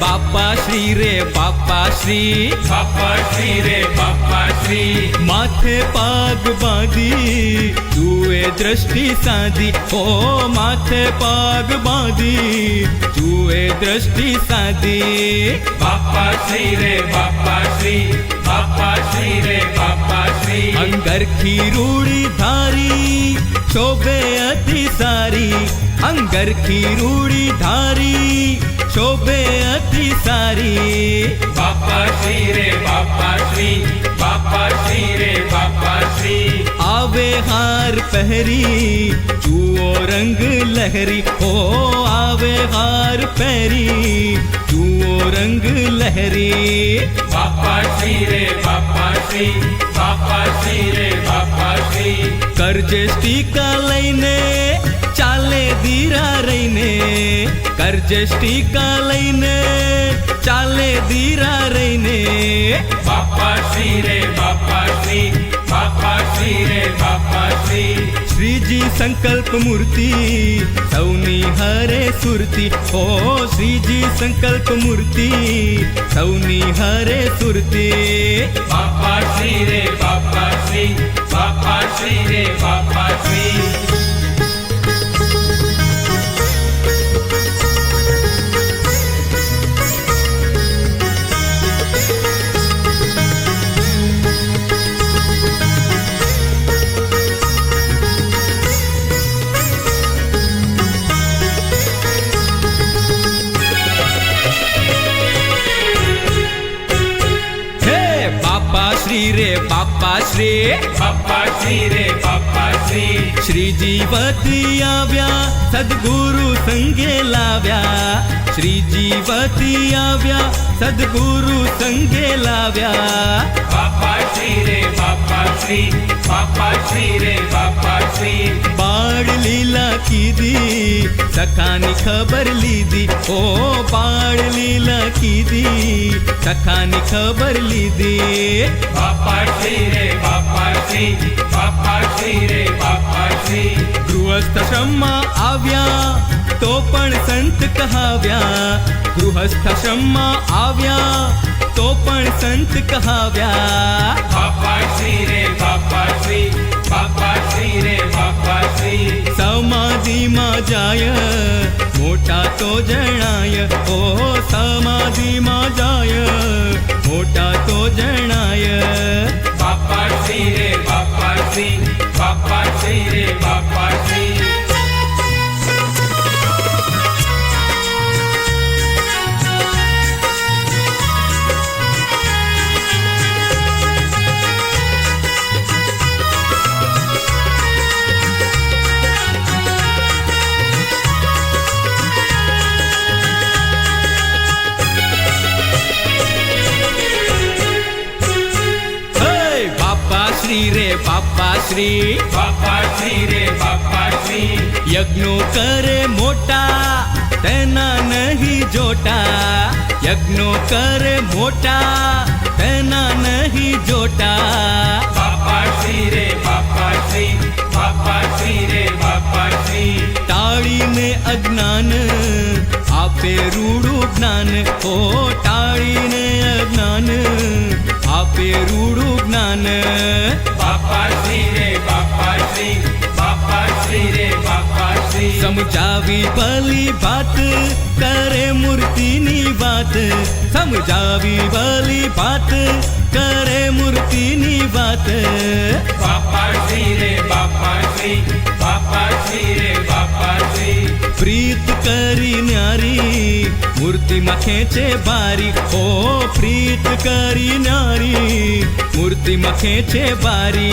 बापा श्री रे बापा श्री, बापा श्री रे बापा श्री। माथे पाग बांधी तुए दृष्टि साधी, ओ माथे पाग बांधी तुए दृष्टि साधी। बापा श्री रे बापा श्री, बापा श्री रे बापा श्री। अंगरखी रूड़ी धारी शोभे अति सारी, अंगरखी रूड़ी धारी शोभे अति सारी। बापा श्री रे बापा श्री, बापा श्री रे बापा श्री। आवे हार पहरी चूओ रंग लहरी, ओ आवे हार पहरी चूओ रंग लहरी। बापा श्री रे बापा श्री, बापा श्री रे बापा श्री। करजेष्टिका लईने चाले धीरा रहीने, करजेष्टिका लईने चाले धीरा रहीने। बापा श्री रे बापा श्री, बापा श्री रे बापा श्री। श्रीजी संकल्प मूर्ति सौनी हरे सुरती, ओ श्रीजी संकल्प मूर्ति सौनी हरे सुरती। बापा श्री रे बापा श्री, बापा श्री रे बापा श्री। श्री रे बापा श्री, बापा श्री रे बापा श्री। श्री जीवती आव्या सद्गुरु संगे लाव्या, श्री जीवती आव्या सद्गुरु संगे लाव्या। बापा श्री रे बापा श्री, बापा श्री रे बापा श्री। बाळ लीला कीधी सखानी खबर लीधी, ओ बाळ लीला कीधी सखानी खबर लीधी। बापा श्री रे बापा श्री, बापा श्री रे बापा श्री। गृहस्थाश्रमा आव्या तो पण संत कहाव्या, गृहस्थाश्रमा आव्या तो पण संत कहाव्या। बापा श्री रे बापा श्री, बापा श्री रे बापा श्री। समाधी मा जाय मोटा तो जणाय, ओ समाधी मा जाय मोटा तो जणाय। बापा श्री रे बापा श्री, बापा श्री रे बापा श्री। श्री रे बापा श्री, बापा श्री रे बापा श्री। यज्ञो करे मोटा तेना नहीं जोटा, यज्ञो करे मोटा तेना नहीं जोटा। बापा श्री रे बापा श्री, बापा श्री रे बापा श्री। टाळी ने अज्ञान आपे रूढ़ू ज्ञान, ओ टाळी ने अज्ञान आपे रूढ़ू ज्ञान। बापा श्री रे बापा श्री, बापा श्री रे बापा श्री। समझावी भली बात करे मूर्तिनी बात, समझावी भली बात करे मूर्तिनी बात। बापा श्री रे बापा श्री, बापा श्री रे बापा श्री। प्रीत करी न्यारी मूर्ति मा खेचे बारी, ओ प्रीत करी न्यारी मूर्ति मा खेचे बारी।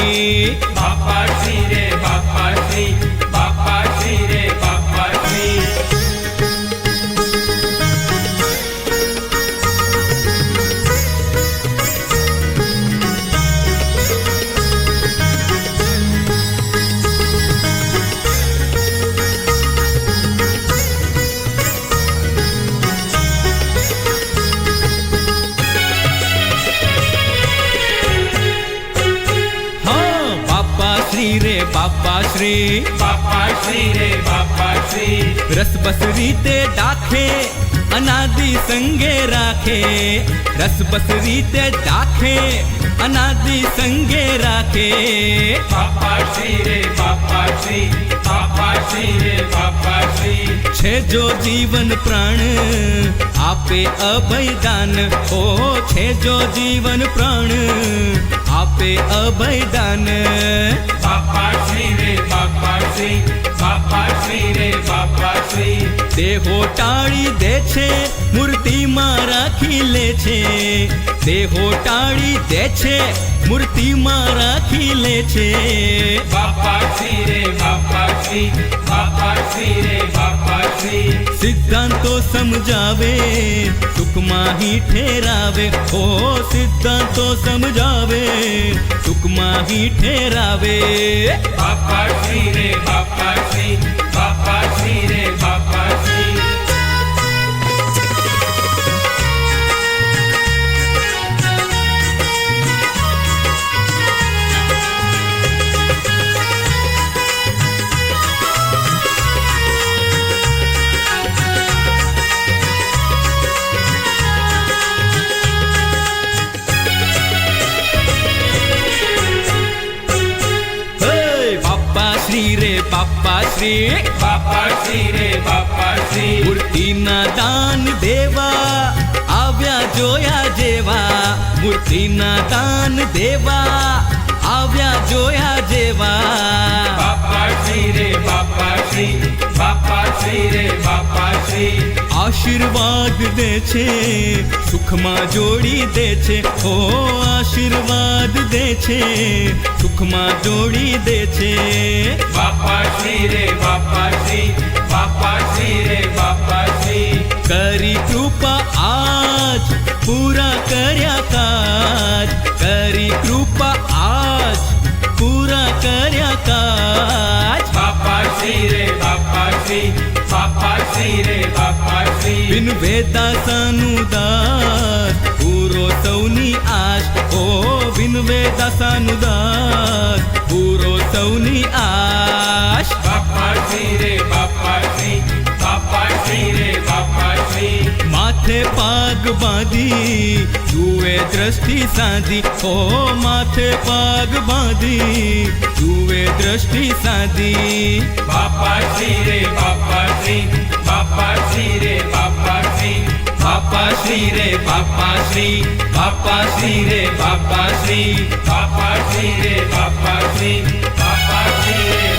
बापा श्री रे बापा श्री, बापा श्री रे बापा श्री। श्री रे बापा श्री, बापा श्री रे बापा श्री। रस बसरी ते डाखे અનાદિ સંગે રાખે, રસબસ રીતે દાખે, અનાદિ સંગે રાખે. બાપા શ્રી રે બાપા શ્રી, બાપા શ્રી રે બાપા શ્રી. છે જો જીવન પ્રાણ આપે અભયદાન, ઓ છે જો જીવન પ્રાણ આપે અભયદાન. બાપા શ્રી રે બાપા શ્રી, બાપા શ્રી રે બાપા શ્રી. દેહો ટાળી દે છે, મૂર્તિમાં રાખી લે છે. દેહો ટાળી દે છે, મૂર્તિમાં રાખી લે છે. બાપા શ્રી રે બાપા શ્રી, બાપા શ્રી રે બાપા શ્રી. સિદ્ધાંતો સમજાવે, ટૂંકમાં હી ઠેરાવે, ઓ સિદ્ધાંતો સમજાવે, ટૂંકમાં હી ઠેરાવે. બાપા શ્રી રે બાપા શ્રી, બાપા શ્રી રે બાપા શ્રી. બાપા શ્રી રે બાપા શ્રી, બાપા શ્રી રે બાપા શ્રી. મૂર્તિના દાન દેવા આવ્યા જોયા જેવા, મૂર્તિના દાન દેવા આવ્યા જોયા જેવા. બાપા શ્રી રે બાપા શ્રી, બાપા શ્રી રે બાપા શ્રી. આશીર્વાદ દે છે, સુખમાં જોડી દે છે, ઓ આશીર્વાદ દે છે, સુખમાં જોડી દે છે. બાપા શ્રી રે બાપા શ્રી, બાપા શ્રી રે બાપા શ્રી. કરી કૃપા આજ પૂરા કર્યા કાજ, કરી કૃપા આજ પૂરા કર્યા કાજ. બાપા શ્રી રે બાપા શ્રી, બાપા શ્રી રે બાપા શ્રી. બિન વેદાસાનું દાસ પૂરો સૌની આશ, ઓ બિન વેદાસાનું દાસ પૂરો સૌની આશ. બાપા શ્રી રે બાપા શ્રી, બાપા શ્રી રે બાપા શ્રી. માથે પાગ બાંધી જુએ દ્રષ્ટિ સાધી, ઓ માથે પાગ બાંધી જુએ દ્રષ્ટિ સાધી. બાપા શ્રી રે બાપા શ્રી, બાપા શ્રી રે બાપા શ્રી. બાપા શ્રી રે બાપા શ્રી, બાપા શ્રી રે બાપા શ્રી. બાપા શ્રી રે બાપા શ્રી, બાપા શ્રી રે